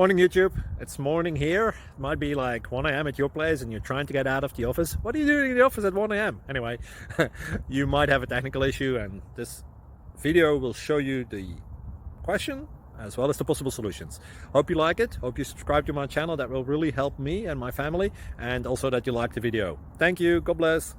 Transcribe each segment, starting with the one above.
Morning YouTube, it's morning here. It might be like 1 a.m. at your place and you're trying to get out of the office. What are you doing in the office at 1 a.m.? Anyway, you might have a technical issue and this video will show you the question as well as the possible solutions. Hope you like it, hope you subscribe to my channel. That will really help me and my family, and also that you like the video. Thank you, God bless.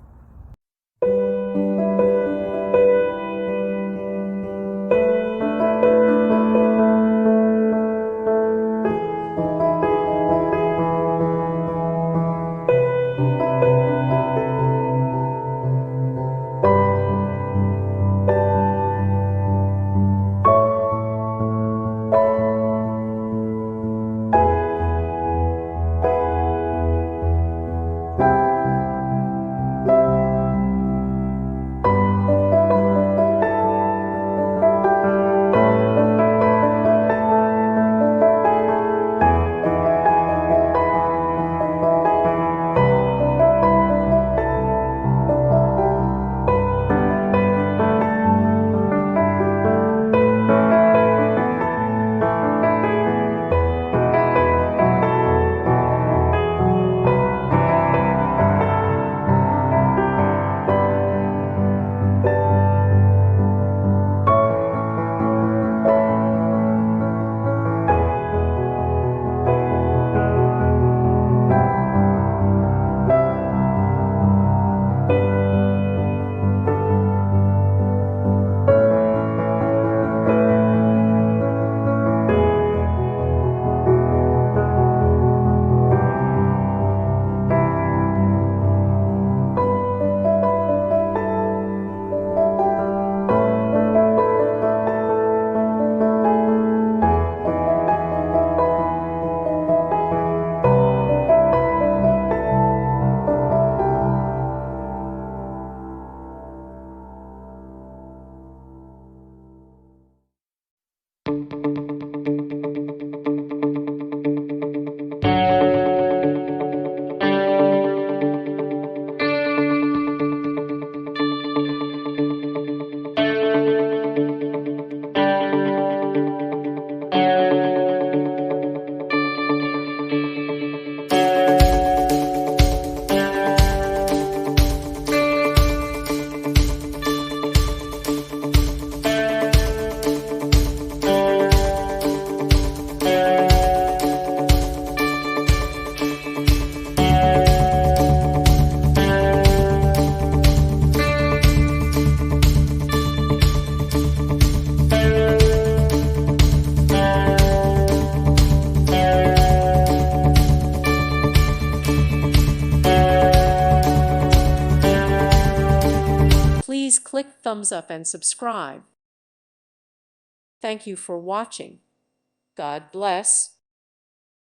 Please click thumbs up and subscribe. Thank you for watching. God bless.